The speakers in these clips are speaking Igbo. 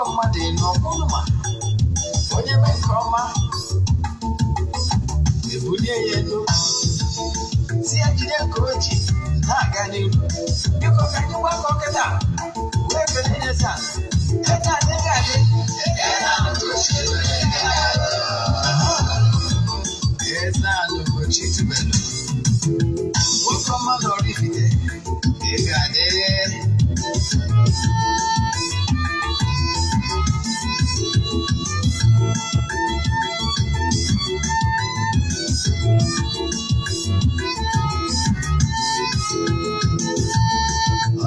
Igbo mmadụ n'ọbụlụma onye mee nke ọma ebulie ya elu si ya jide ka o ji na-aga n'ihu biko ka anyị gbakọ kịta wee kele eze eze adịghị adị eze anụ Ugochi tubelu nwoke ọma na oraifite ị ga-adị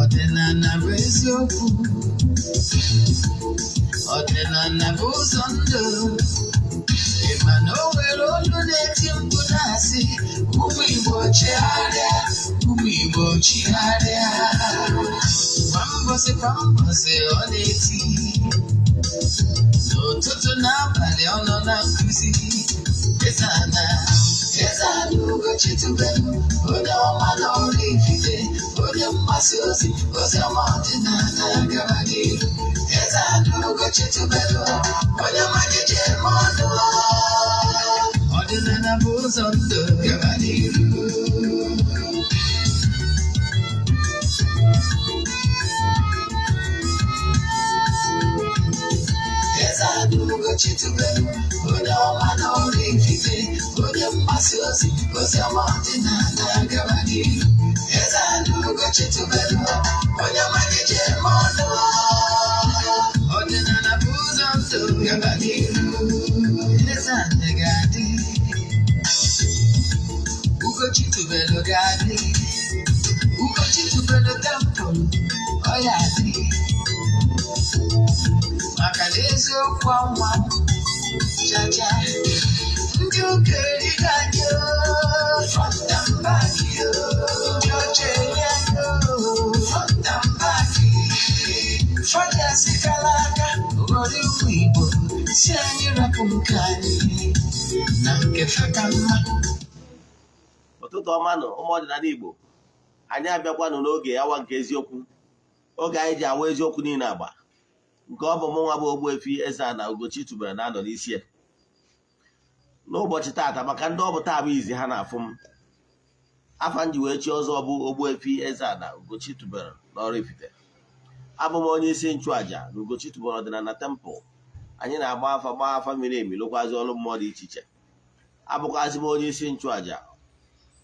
ọdịnala bụ eziokwu ọdịnala bụ ụzọ ndụ ịma na o nwere olu na-eti mkpu na-asị ụmụ Igbo chigharịa ụmụ Igbo chigharịa kwa mbọsị ọ na-eti n'ụtụtụ n'abalị ọ nọ na nkụzi Eze-Ana Ugochi tubelu onye ọma na oraifite onye mgbasa ozi ọma ọdịnala gara n'ihu Eze-Ana Ugochi tubelu onye ọmalịje eme ọnụ ọdịnala bụ ụzọ ndụ gara n'ihu Eze-Ana Ugochi tubelu onye ọma na oraifite onye mgbasa ozi ọma ọdịnala gara n'ihu Eze-Ana Ugochi tubelu onye ọmalịje eme ọnụ ọdịnala bụ ụzọ ndụ gara n'ihu Eze-Ana ga-adị Ugochi tubelu ga-adị Ugochi tubelu tempụl ọ ya adị maka na eziokwu ọnwa jaja ndị ụka eriga gị front and back ndị oche ya front and back fọdụ sikala aka ghọrọ ụmụ Igbo si anyị rapụ nke anyị na nke faka mma. Ụtụtụ ọma nụ ụmụ ọdịnala Igbo, anyị abịakwanụ n'oge awa nke eziokwu, oge anyị ji awa eziokwu niile agba nke ọ bụ mụ nwa bụ Ogbuefi Eze-Ana Ugochi tubelu na-anọ n'isi ya n'ụbọchị taata maka ndị ọ bụ taa bụ izi ha na-afụ m. Afa m ji wee chi ọzọ bụ Ogbuefi Eze-Ana Ugochi tubelu na oraifite. Abụ m onye isi nchụaja na Ugochi tubelu ọdịnala tempụl. Anyị na-agba afa miri emi lụkwazi ọrụ mmụọ dị iche iche. Abụkwazi m onye isi nchụaja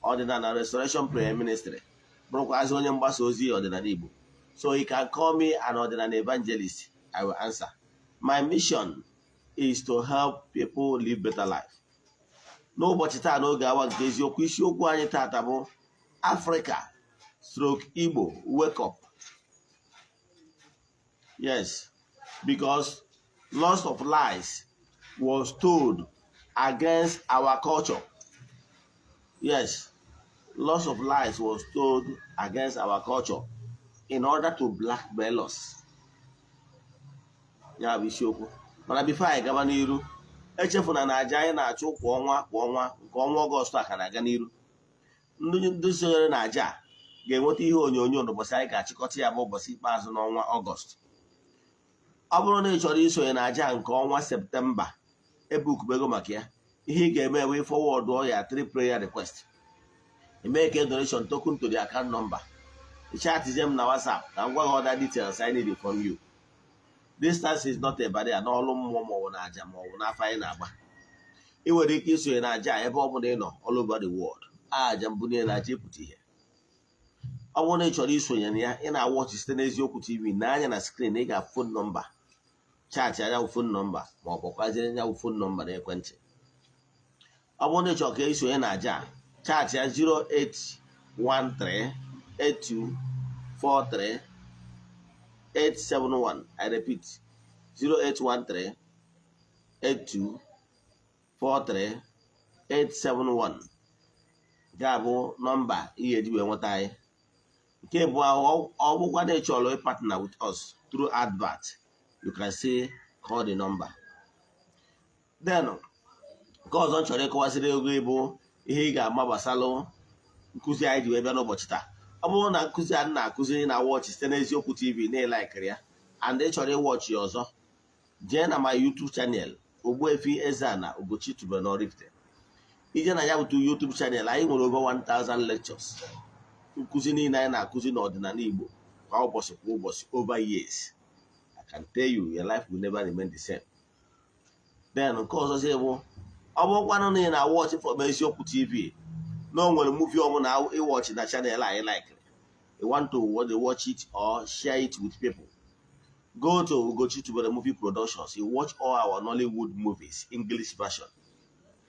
ọdịnala restoration prayer ministry, bụrụkwazi onye mgbasa ozi ọdịnala Igbo. So you can call me an ọdịnala evangelist. I will answer. My mission is to help people live better life. N'ụbọchị taa n'oge awa nke eziokwu, isiokwu anyị taata bụ Africa/Igbo wake up. Yes, because lots of lies was told against our culture. Yes, lots of lies was told against our culture in order to blackmail us. Ya bụ isiokwu. Mana bifo anyị gaba n'iru, echefuna na aja anyị na-achụ kwa ọnwa nke ọnwa Ọgọst a ka na-aga n'iru. Ndị sonyere na aja ga-enweta ihe onyonyo n'ụbọchị anyị ga-achịkọta ya bụ ụbọchị ikpeazụ n'ọnwa Ọgọst. Ọ bụrụ na ị chọrọ isonye na aja nke ọnwa Septemba ebukubego maka ya, ihe ị ga-eme wee fọwọdụ ya 3 prayer request. Eme ke donation token to the account number. Chatịzie m na WhatsApp ka m gwa gị other details I need from you. Distance is not a barrier n'ọlụ mmụọ maọbụ na aja maọbụ n'afọ anyị na-agba. Ị nwere ike isonye na aja ebe ọ bụla ị nọ all over the world. Aja mbụ niile na aja epụta ihe. Ọ bụrụ na ị chọrọ isonye na ya, ị na-awọchị site n'eziokwu TV n'anya na screen, ị ga phone nọmba chaatị anya phone nọmba maọbụ kwaziri anya phone nọmba na ekwentị. Ọ bụrụ na ị chọrọ ka isonye na aja, chaatị ya 08138243871. I repeat, 08138243871. Ga-abụ nọmba ihe eji wee nweta anyị. Nke bụ ọ bụkwa na ị chọrọ partner with us through advert, you can say call the number. Then nke ọzọ m chọrọ ịkọwasịrị ego ịbụ ihe ị ga-ama gbasalụ nkụzi anyị ji wee bịa n'ụbọchị taa. Ọ bụrụ na nkụzi a na-akụziri na wọchị site n'eziokwu TV na-elekiri ya and ị chọrọ ịwọchị ọzọ, jee na my YouTube channel Ogbuefi Eze-Ana Ugochi tubelu na oraifite. Ije na ya bụ YouTube channel anyị nwere over 1000 lectures nkụzi niile anyị na-akụzi n'ọdịnala Igbo kwa ụbọchị over years. I can tell you your life will never remain the same. Then nke ọzọzi bụ ọ bụrụkwanụ na ị na-watch from Eziokwu TV na o nwere movie ọbụla ịwatch na channel anyị like, you want to watch it or share it with people, go to Ugochi tubelu movie productions. You watch all our Nollywood movies English version.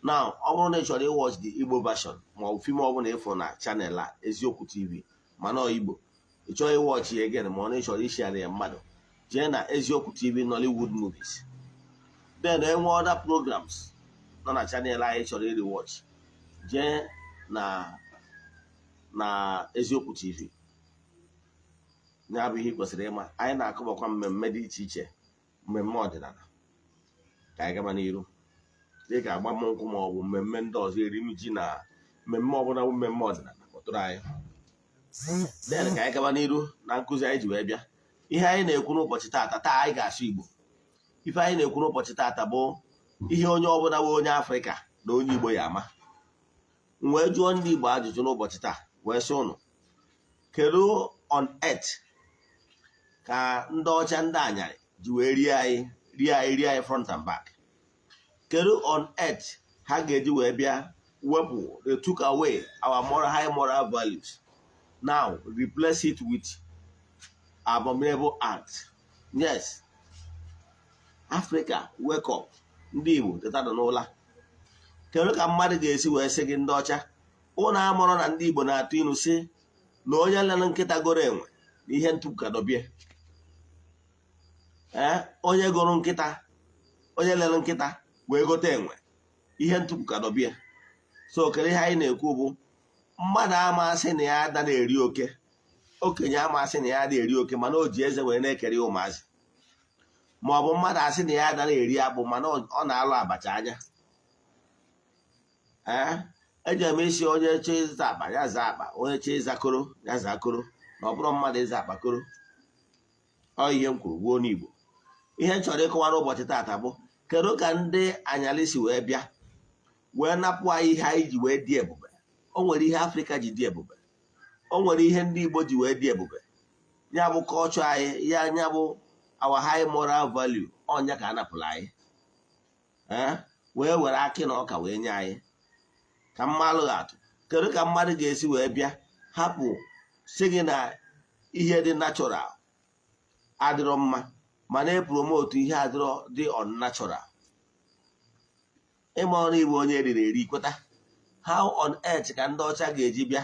Now ọ bụrụ na ị chọrọ watch the Igbo version ma ọ bụ film ọbụla ịfụ na channel a Eziokwu TV mana Igbo ị chọrọ watch ya again ma ọ na ị chọrọ ishare ya mmadụ, jee na Eziokwu TV Nollywood movies. Then enwe other programs nọ na channel anyị chọrọ watch, jee na Eziokwu TV. Ya bụ ihe kwesịrị ịma. Anyị na-akọbakwa mmemme dị iche iche, mmemme ọdịnala ka anyị gaba n'iru dịka agbamnkwụ ma ọ bụ mmemme ndị ọzọ, eri ji na mmemme ọbụla bụ mmemme ọdịnala kpọtụrụ anyị. Then ka anyị gaba n'iru na nkụzi anyị ji wee bịa. Ihe anyị na-ekwu n'ụbọchị taata, anyị ga-asụ Igbo. Ife anyị na-ekwu n'ụbọchị taata bụ ihe onye ọbụla bụ onye Afrịka na onye Igbo ya ama. M wee jụọ ndị Igbo ajụjụ n'ụbọchị taa wee sị ụnụ, kedu on earth ka ndị ọcha ndị anyarị ji wee rie anyị front and back? Kedu on earth ha ga-eji wee bịa wepụ, they took away our high moral values, now replace it with abominable acts? Yes, Africa, wake up. Ndị Igbo teta nọ n'ụla. Kedu ka mmadụ ga-esi wee sị gị ndị ọcha ụnụ amụrụ na ndị Igbo na-atụ ilu sị na onye lere nkịta goro enwe na ihe ntụpụ ka dobie? Onye goro nkịta, onye lere nkịta wee gote enwe, ihe ntụpụ ka dobie. So kedu ihe anyị na-ekwu bụ mmadụ amasị na ya ada na-eri oke, okenye amasị na ya ada eri oke mana o ji eze wee na-ekere ụmụazị, ma ọ bụ mmadụ asị na ya ada na-eri akpụ mana ọ na-alụ abacha anya. Eji eme isi onye chọọ ịza akpa ya zaa akpa, onye chọọ ịza koro ya zaa koro, na ọ bụrụ mmadụ ịza akpa koro. Ọ ihe m kwuru gbuo n'Igbo. Ihe m chọrọ ịkọwara ụbọchị taata bụ kedu ka ndị anyalị si wee bịa wee napụ anyị ihe anyị ji wee dị ebube. O nwere ihe Afrịka ji dị ebube, o nwere ihe ndị Igbo ji wee dị ebube. Ya bụ culture anyị, ya bụ our high moral value, ọnya ka a napụrụ anyị wee were akị na ọka wee nye anyị. Ka mmalụ atụ, kedu ka mmadụ ga-esi wee bịa hapụ sị gị na ihe dị natural adịrọ mma mana epromotu ihe adịrọ dị unnatural? Ịma ọrụ Igbo onye riri eri kweta. How on earth ka ndị ọcha ga-eji bịa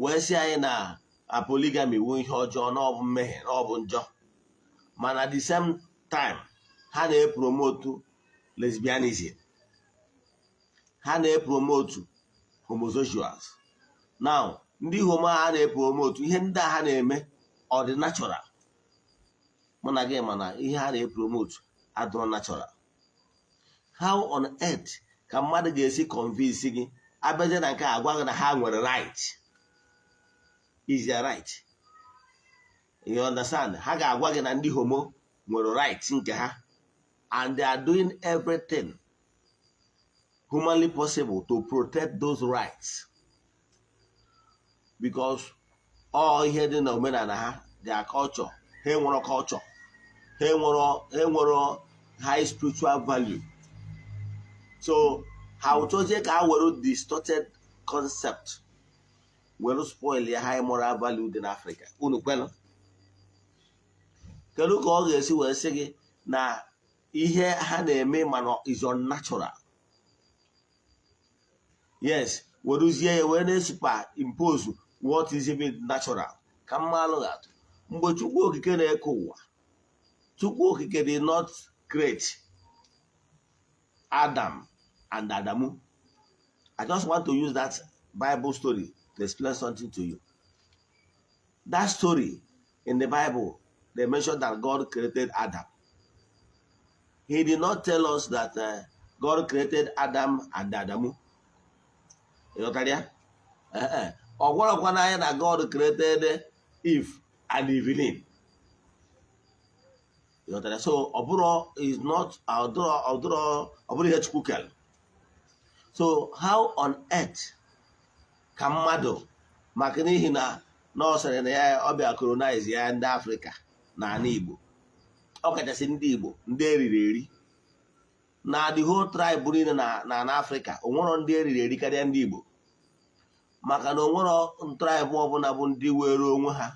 wee sị anyị na polygamy wu ihe ọjọọ, na ọ bụ mmehie, na ọ bụ njọ, mana at the same time ha na-epromotu lesbianism, ha na-epromotu homosexuals. Now ndị homo ha na-epromotu ihe ndị a ha na-eme ọ dị natural? Mụ na gị mana ihe ha na-epromotu adịrọ natural. How on earth ka mmadụ ga-esi convince gị abịaje na nke a gwa gị na ha nwere right? Is their right? You understand? Ha ga-agwa gị na ndị homo nwere right nke ha, and they are doing everything humanly possible to protect those rights, because all ihe dị na omenala ha, their culture, ha nwere culture, ha nwere high spiritual value. So ha ụtọzie ka ha were distorted concept were spoil ya high moral value dị n'Africa. Unu kwenu? Kedu ka ọ ga-esi wee sị gị na ihe ha na-eme mana is unnatural? Yes, weruzie ya wee na-esupa impose what is even natural. Ka mma alụghị atụ, mgbe Chukwu okike na-eke ụwa, Chukwu okike did not create Adam and Adamu. I just want to use that Bible story to explain something to you. That story in the Bible, they mentioned that God created Adam. He did not tell us that God created Adam and Adamu. You know that? Or what of that God created Eve and Evelyn. So ọbụrụ is not ọbụrụ ihe Chukwu kere. So how on earth ka mmadụ maka n'ihi na ọ sịrị na ya ọbịa colonize ya ndị Afrịka na ala Igbo, ọ kachasị ndị Igbo ndị eriri eri na the whole tribe niile na Afrịka, onwero ndị eriri eri karịa ndị Igbo, maka na onwero tribe ọbụla bụ ndị were onwe ha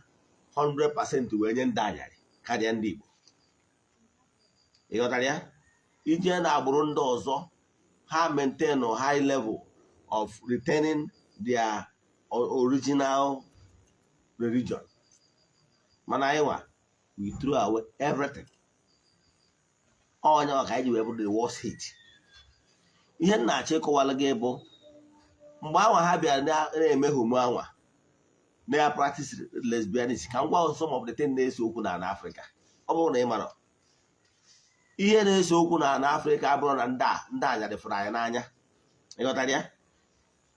100% wee nye ndị anyarị karịa ndị Igbo. Ịghọtara ya? Ije na agbụrụ ndị ọzọ, ha maintain a high level of retaining their original religion, mana anyị nwa we threw away everything. Onye maka anyị ji wee bụrụ the worst hit. Ihe m na-achọ ịkọwala gị bụ mgbe anwa ha bịara na-eme homo anwa na practice lesbianism, ka m gwa some of the things na-ese okwu na Afrịka. Ọ bụrụ na ị mara ihe na-ese okwu na Afrịka abụrụ na ndị anyarị fụrụ anyị n'anya. Ịghọtara ya?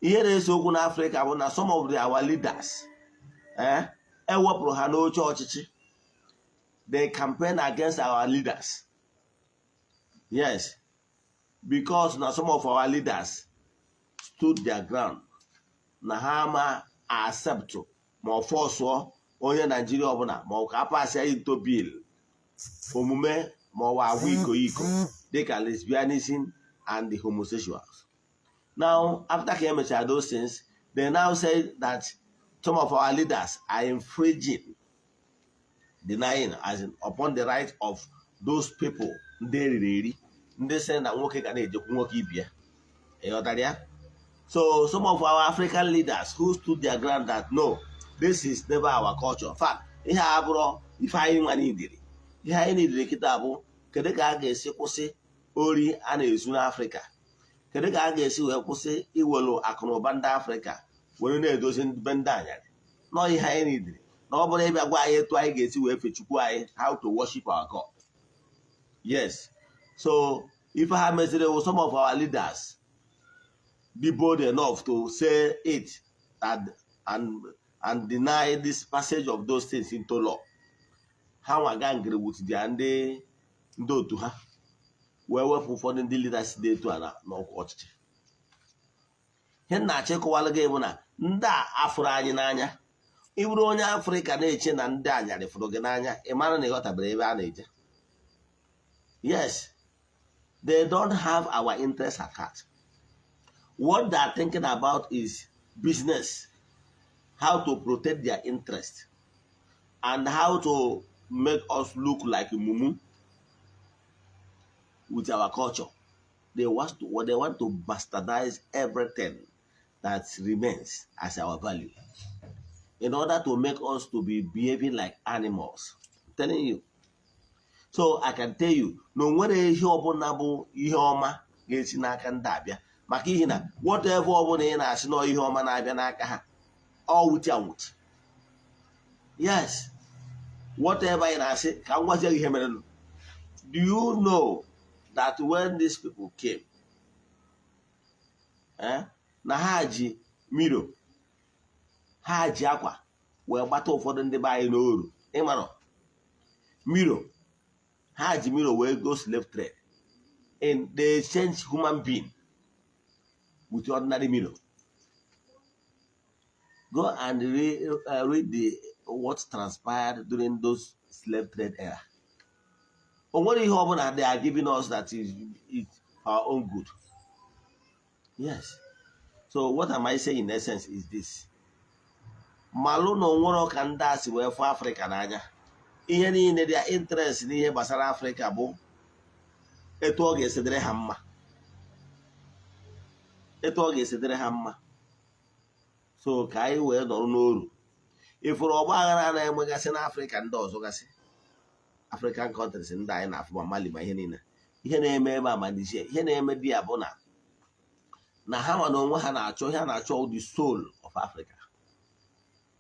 Ihe na-ese okwu na Afrịka bụ na some of our leaders ewepụrụ ha n'oche ọchịchị. They campaign against our leaders. Yes, because na some of our leaders stood their ground na ha ma accept ma ọ fọsụọ onye Naijiria ọbụla ma ọ ka apasị ya into bill omume ma ọ agwa iko dịka lesbianism and the homosexuals. Now, after ka emechara those things, they now say that some of our leaders are infringing, denying as in upon the right of those people ndị eriri eri, ndị sị na nwoke ga na-ejekwu nwoke ibia. Ịghọtara ya? So some of our African leaders who stood their ground that no, this is never our culture. In fact, ihe abụrụ ife anyị nwa n'idiri. Ihe anyị n'idiri kịta bụ kedu ka a ga-esi kwụsị ori a na-ezu n'Afrịka, kedu ka a ga-esi wee kwụsị iwelu akụnụba ndị Afrịka were na-edozi be ndị anyarị. Nọ ihe anyị n'idiri na ọ bụrụ ịbịa gwa anyị etu anyị ga-esi wee fe Chukwu anyị, how to worship our God. Yes, so if ha meziri with some of our leaders be bold enough to say it and deny this passage of those things into law, ha nwa gangiri with their ndị otu ha wee wepụ ụfọdụ ndị leaders dị etu a n'ọkwa ọchịchị. Ihe na-achọ ịkọwalụ gị bụ na ndị a afụrụ anyị n'anya. Ị bụrụ onye Afrịka na-eche na ndị anyarị fụrụ gị n'anya, ị mara na ịghọtabere ebe a na-eje. Yes, they don't have our interests at heart. What they are thinking about is business, how to protect their interest, and how to make us look like a mumu with our culture. They want to bastardize everything that remains as our value in order to make us to be behaving like animals. I'm telling you. So I can tell you, no nwere ihe ọbụla bụ ihe ọma ga-esi n'aka ndị abịa, maka ihe na whatever ọbụla ị na-asị na ihe ọma na-abịa n'aka ha, ọ wuchi anwụchi. Yes, whatever ị na-asị ka m gwazie gị ihe mere. Do you know that when these people came, na ha ji miro, ha ji akwa wee gbata ụfọdụ ndị be anyị n'oru. Ịmara miro, ha ji miro wee go slave trade, and they exchange human being with ordinary mirror. Go and read what transpired during those slave trade era. What ihe ọbụla they are giving us that is our own good. Yes. So what am I saying in essence is this. Malụ na onwere ka ndị a si wee fụ Afrịka n'anya. Ihe niile their interest n'ihe gbasara Afrịka bụ etu ọ ga-esedere ha mma. Etu ọ ga-esedere ha mma. So ka anyị wee nọrọ n'oru. Ifuru ọgba aghara na-enwegasị n'Afrịka ndị ọzọ gasị, African countries ndị anyị na-afụ ma Mali ma ihe niile. Ihe na-eme ebe a ma Nigeria, ihe na-eme di ya bụ na ha nwa na onwe ha na-achọ ihe a na-achọ the soul of Africa.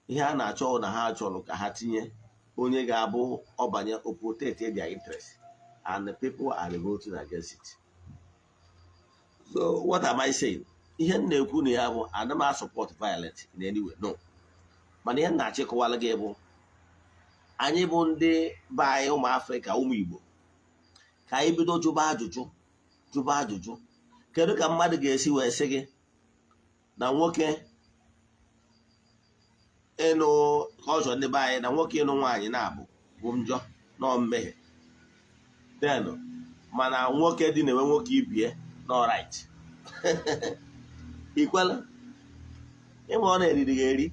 Ihe a na-achọ na ha chọrọ ka ha tinye onye ga-abụ ọbanye o protect their interest, and the people are revolting against it. So what am I saying? Ihe na-ekwu na ya bụ ana m support violence in any way, no. Mana ihe na-achịkọwala gị bụ anyị bụ ndị be anyị ụmụ Afrịka, ụmụ Igbo, ka anyị bido jụba ajụjụ. Kedu ka mmadụ ga-esi wee sị gị na nwoke ịnụ kọlchọ ndị be anyị, na nwoke ịnụ nwaanyị na-abụ bụ njọ na mmehie, then mana nwoke dị na-enwe nwoke ibie na ọrait? Ikwela ịma ọ na-eriri gị eri.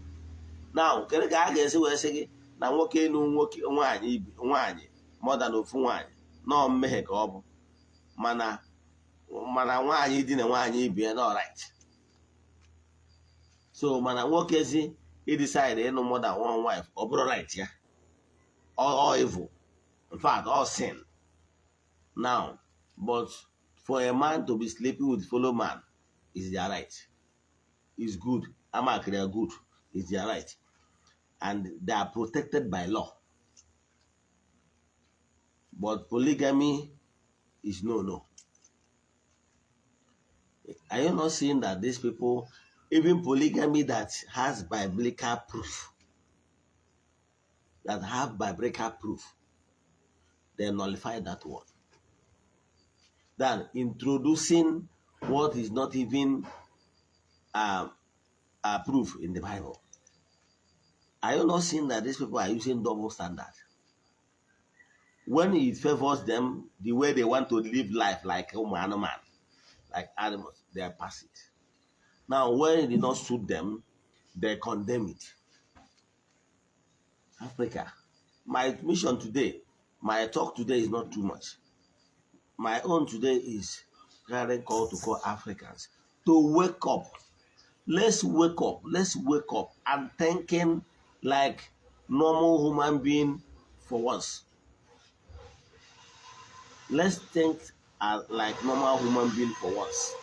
Na kedu ka a ga-esi wee sị gị na nwoke ịnụ nwaanyị mọda na ofu nwaanyị na mmehie ka ọ bụ, mana nwaanyị dị na nwaanyị ibie na ọrait? So mana nwoke zi ịdịsaịdị ịnụ more than one wife, ọ bụrụ right ya, all evil, in fact all sin. Now but for a man to be sleeping with fellow man is their right, is good, amakri are good, is their right, and they are protected by law. But polygamy is no. Are you not seeing that these people, even polygamy that has biblical proof, they nullify that word? Than introducing what is not even proof in the Bible. Are you not seeing that these people are using double standard? When it favors them, the way they want to live life like a man, like animals, they pass it. Now, when it did not suit them, they condemn it. Africa, my mission today, my talk today is not too much. My own today is gathering call to call Africans to wake up. Let's wake up. Let's wake up and thinking like normal human being for once. Let's think like normal human being for once.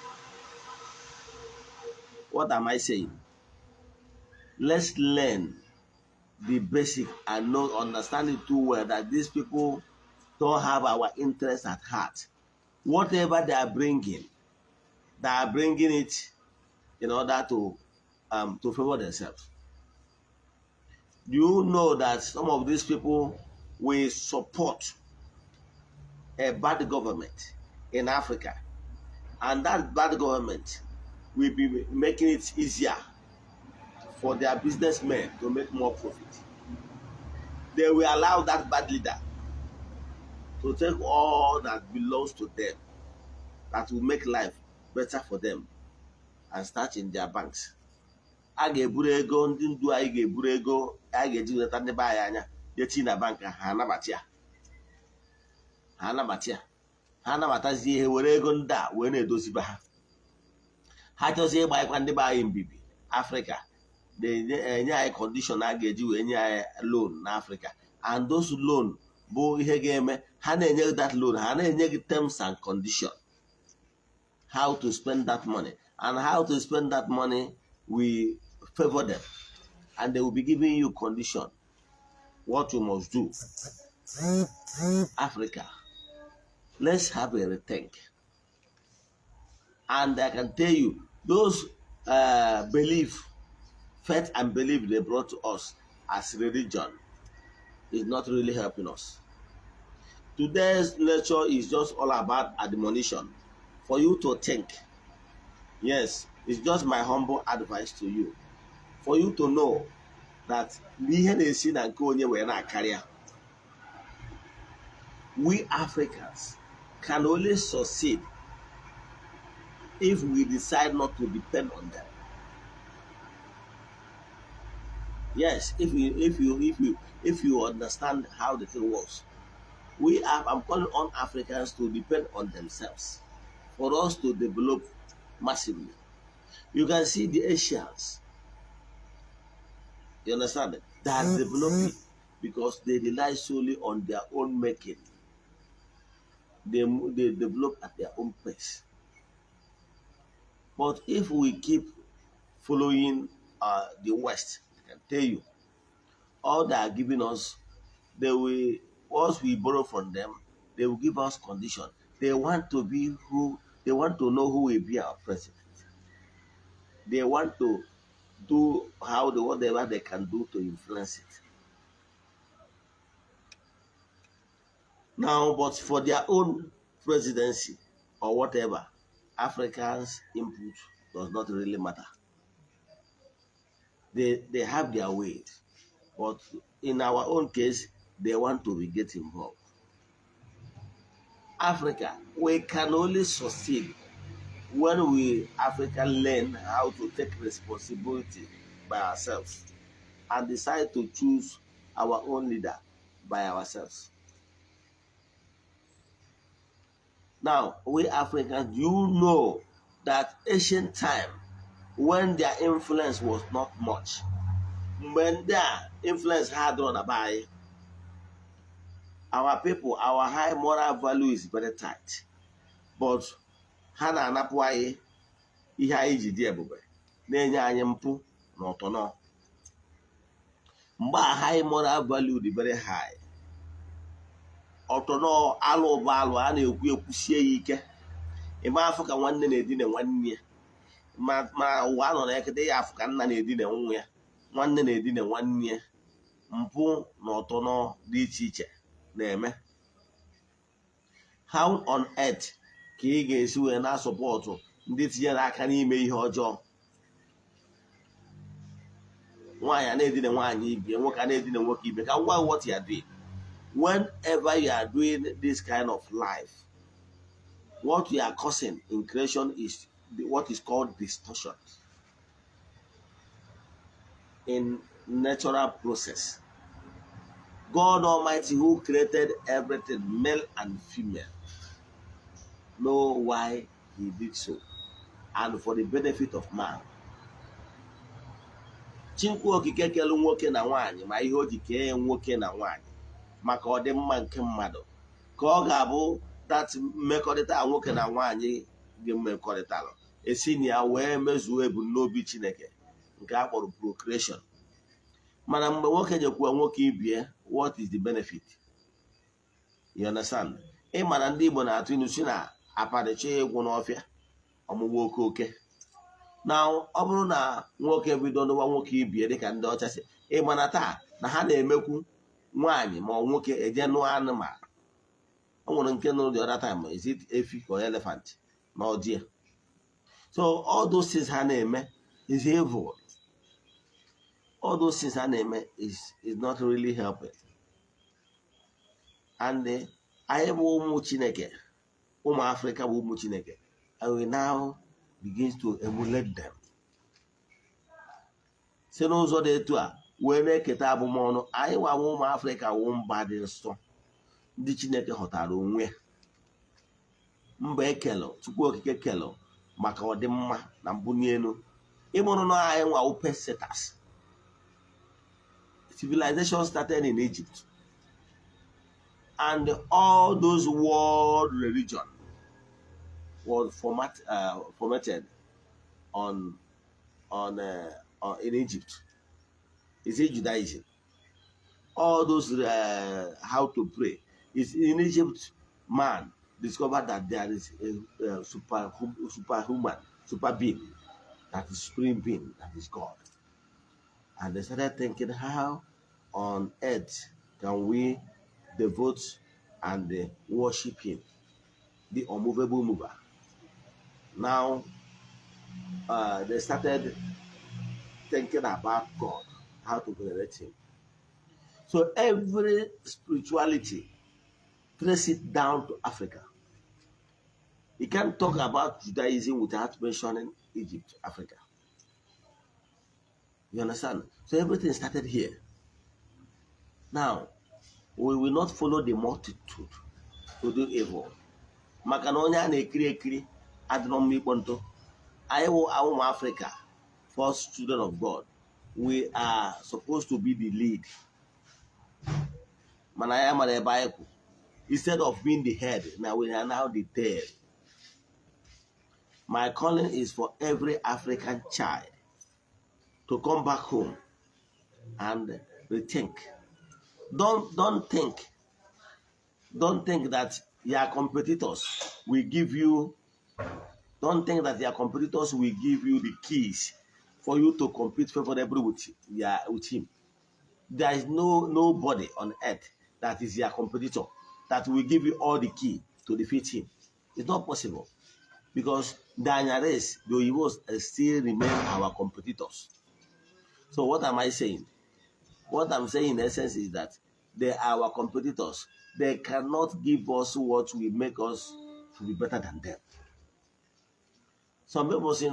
What am I saying? Let's learn the basic and understand it too well that these people don't have our interests at heart. Whatever they are bringing it in order to favor themselves. Do you know that some of these people will support a bad government in Africa, and that bad government will be making it easier for their businessmen to make more profit? They will allow that bad leader to take all that belongs to them, that will make life better for them, and start in their banks. A ga-eburu ego, ndị ndu anyị ga-eburu ego a ga-eji leta ndị be anyị anya yechi na bank, ha anabatazie ihe, were ego ndị a wee na-edoziba ha. Ha chọzie ịgba ịkwa ndị be anyị mbibi Africa, enye anyị condition a ga-eji wee nye anyị loan na Africa, and those loan bụ ihe ga-eme ha na-enye that loan, ha na-enye gị terms and condition, how to spend that money, and how to spend that money will favor them, and they will be giving you condition what you must do. Africa, let's have a rethink. And I can tell you, those faith and belief they brought to us as religion is not really helping us. Today's lecture is just all about admonition for you to think. Yes, it's just my humble advice to you, for you to know that we Africans can only succeed if we decide not to depend on them. Yes, if you understand how the thing works. I'm calling on Africans to depend on themselves for us to develop massively. You can see the Asians, you understand it? They are developing because they rely solely on their own making. They develop at their own pace. But if we keep following the West, I can tell you, all they are giving us, they will, once we borrow from them, they will give us condition. They want to know who will be our president. They want to do whatever they can do to influence it. Now, but for their own presidency or whatever, Africans' input does not really matter. They have their weight, but in our own case, they want to get involved. Africa, we can only succeed when we African learn how to take responsibility by ourselves and decide to choose our own leader by ourselves. Now, we Africans, you know that ancient time, when their influence was not much, when their influence had on by our people, our high moral value is very tight. But ha na-anapụ anyị ihe anyị ji dị ebube, na-enye anyị mpụ na ọtọnọ. Mgbe a high moral value dị very high, ọtọnọ alụ bụ alụ, a na-ekwu ekwusie ya ike. Ịma afọ ka nwanne na-edina nwanne ya, ma ụwa nọ na ekede ya afọ ka nna na-edina nwa ya, nwanne na-edina nwanne ya, mpụ na ọtọnọ dị iche iche na-eme. How on earth ka ị ga-esi wee na-asọpọtụ ndị tinyere aka n'ime ihe ọjọọ? Nwaanyị a na-edina nwaanyị ibe, nwoke a na-edina nwoke ibe. Ka ngwa what you are doing, whenever you are doing this kind of life, what you are causing in creation is what is called distortion in natural process. God Almighty, who created everything, male and female, know why he did so, and for the benefit of man. Chinkwu okike kelu nwoke na nwaanyị ma ihe o ji kee nwoke na nwaanyị maka ọdịmma nke mmadụ, ka ọ ga-abụ that mmekọrịta nwoke na nwaanyị dị mmekọrịtalụ esi na ya wee mezuo ebumnobi Chineke nke a kpọrọ procreation. Mana mgbe nwoke jekwuo nwoke ibie, what is the benefit? You understand? Ị mara ndị Igbo na-atụ ilu si na aparicha egwu n'ọfịa ọmụmụ oke oke. Na ọ bụrụ na nwoke bido n'ụwa nwoke ibie dịka ndị ọcha si, ị mana taa na ha na-emekwu nwaanyị ma nwoke eje nụọ anụmanụ. O nwere nke nụrụ the other time, is it efi or elephant na ọjị. So all those things ha na-eme is evil. All those things ha na-eme is not really helping. And anyị bụ ụmụ Chineke, ụmụ Africa bụ ụmụ Chineke, and we now begins to emulate them. Si n'ụzọ dị etu a wee na-eketa abụmọnụ. Anyị nwawa ụmụ Africa wụ mba dị nsọ, ndị Chineke họtara onwe ya, mba ekelo Chukwu okike kelo maka ọdịmma na mbuli elu. Ịmụrụ na anyị nwawo pesetas. Civilization started in Egypt, and all those world religion was formatted in Egypt. Is it Judaism? All those how to pray is in Egypt. Man discovered that there is a superhuman, super being, that is supreme being, that is God. And they started thinking, how on earth can we devote and worship him, the unmovable mover? Now they started thinking about God, how to venerate him. So every spirituality, trace it down to Africa. You can't talk about Judaism without mentioning Egypt, Africa. You understand? So everything started here. Now, we will not follow the multitude to do evil. Maka na onye a na-ekiri ekiri adịrọ mma ikpọ ntụ. Anyị wụ ụmụ Africa, first children of God. We are supposed to be the lead. Mana ya mara ebe anyị kwụ. Instead of being the head, now we are now the tail. My calling is for every African child to come back home and rethink. Don't think that your competitors will give you. Don't think that your competitors will give you the keys for you to compete favorably with him. There is nobody on earth that is your competitor. that will give you all the key to defeat him. It's not possible because the Anyares, the Oyibos, still remain our competitors. So what am I saying? What I'm saying in essence is that they are our competitors. They cannot give us what will make us to be better than them. Some people say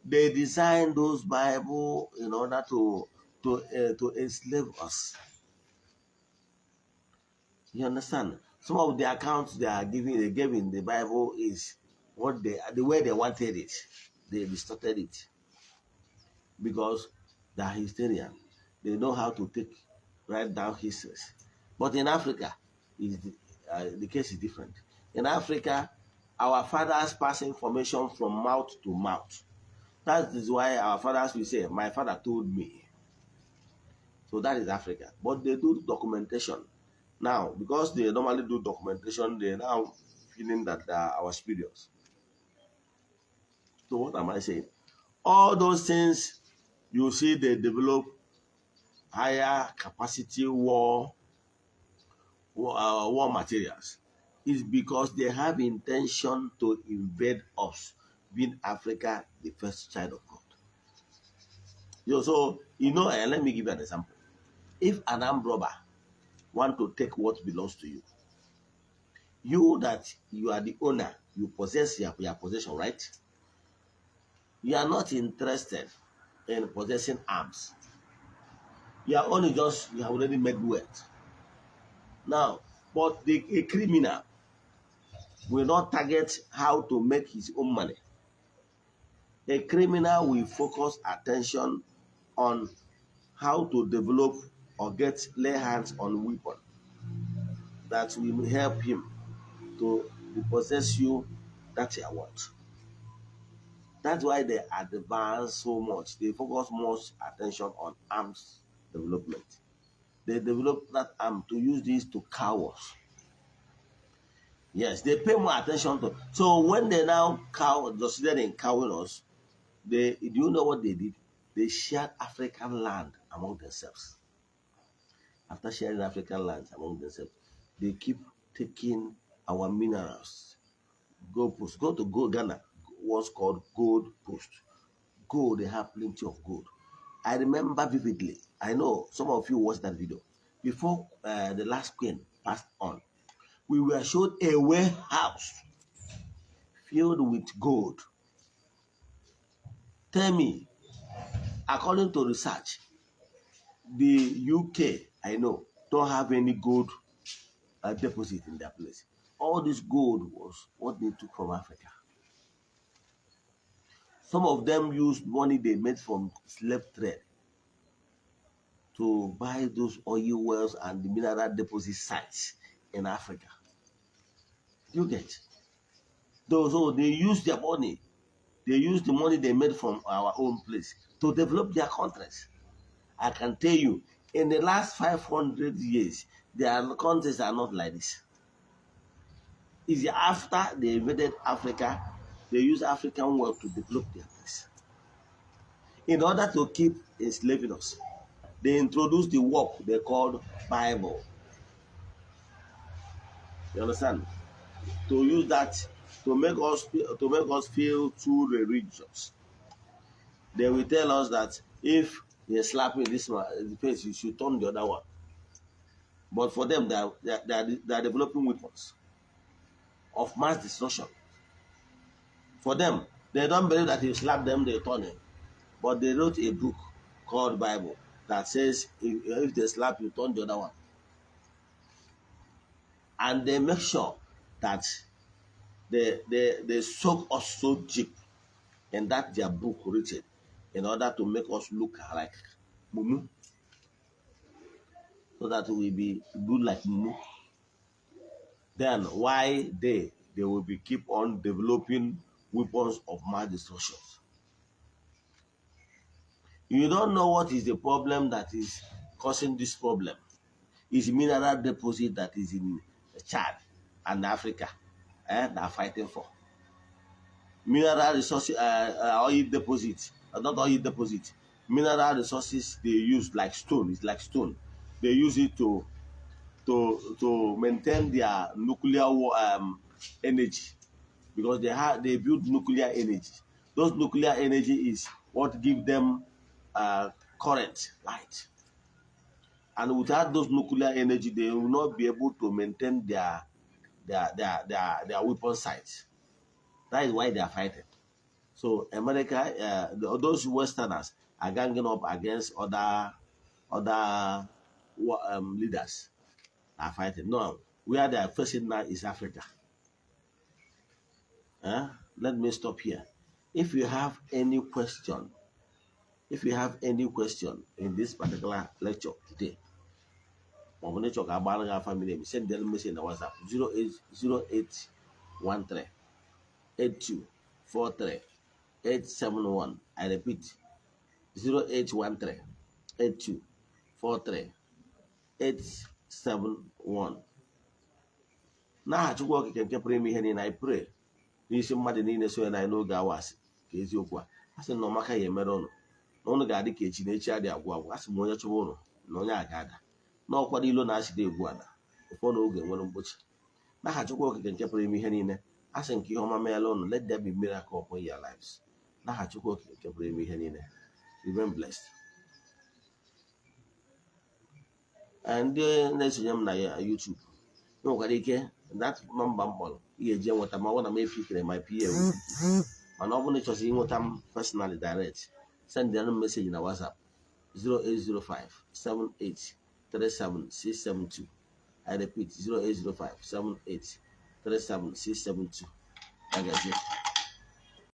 they designed those Bible in order to enslave us. You understand? Some of the accounts they gave in the Bible is the way they wanted it. They distorted it because they are historian. They know how to write down histories. But in Africa, the case is different. In Africa, our fathers pass information from mouth to mouth. That is why our fathers will say, "My father told me." So that is Africa. But they do documentation. Now, because they normally do documentation, they are now feeling that they are our superiors. So what am I saying? All those things you see they develop higher capacity war materials is because they have intention to invade us, being Africa the first child of God. Let me give you an example. If an armed robber want to take what belongs to you, you are the owner, you possess your possession, right? You are not interested in possessing arms. Your own is just you have already made wealth. Now, but a criminal will not target how to make his own money. A criminal will focus attention on how to develop or lay hands on weapon that will help him to possess you that you want. That's why they advance so much. They focus much attention on arms development. They develop that arm to use this to cow us. Yes, they pay more attention to. So when they now succeeded in cowing us, do you know what they did? They shared African land among themselves. After sharing African lands among themselves, they keep taking our minerals. Gold post. Go to Ghana, what's called gold post. Gold, they have plenty of gold. I remember vividly. I know some of you watched that video. Before the last queen passed on, we were shown a warehouse filled with gold. Tell me, according to research, the UK, I know, don't have any gold deposit in their place. All this gold was what they took from Africa. Some of them used money they made from slave trade to buy those oil wells and the mineral deposit sites in Africa. You get? So they use their money. They use the money they made from our own place to develop their countries. I can tell you, in the last 500 years, their countries are not like this. It's after they invaded Africa, they use African wealth to develop their place. In order to keep enslaving us, they introduced the work they called Bible. You understand? To use that to make us feel too religious. They will tell us that if they slap you in this face, you should turn the other one. But for them, they are developing weapons of mass destruction. For them, they don't believe that if you slap them, they turn it. But they wrote a book called Bible that says if they slap you, turn the other one. And they make sure that they soak us so deep in that their book written in order to make us look like Mumu. So that we be good like Mumu. Then why they will be keep on developing weapons of mass destruction. You don't know what is the problem that is causing this problem. It's mineral deposit that is in Chad and Africa that are fighting for. Mineral resources, oil deposit, not oil deposit. Mineral resources they use like stone. It's like stone. They use it to to maintain their nuclear energy, because they build nuclear energy. Those nuclear energy is what give them current, light. And without those nuclear energy, they will not be able to maintain their weapon sites. That is why they are fighting. So America, those Westerners are ganging up against other leaders are fighting. No, where they are facing now is Africa. Let me stop here. If you have any question, in this particular lecture today, send them message in the WhatsApp 0813 8243 871. I repeat 0813 8243 871. N'aha Chukwu Okike nke pụrụ ime ihe niile, I pray n'isi mmadụ niile so ya na n'oge awasị ka eziokwu a sị na ọmaka ya emere ụnụ na ụnụ ga-adị ka echi na echi adị agwụ agwụ. Asị m onye chọba ụnụ na onye a ga-ada n'ọkwado ilo na asịda egwu ada ụfọdụ oge nwere mgbochi. N'aha Chukwu Okike nke pụrụ ime ihe niile, asị nke ihe ọma meela ụnụ. Let there be miracle upon your lives. N'aha Chukwu Okike nke pụrụ ime ihe niile. Remain blessed. Ndị na-esonye m na YouTube nwekwara ike that nọmba m kpọrọ ị ga-eji enweta ma ọ bụrụ na m efikere my PA, mana ọ bụrụ na ị chọrọ ịnweta m personally direct, send them message na WhatsApp 0805 78 37 672. I repeat 0805 78 37 672.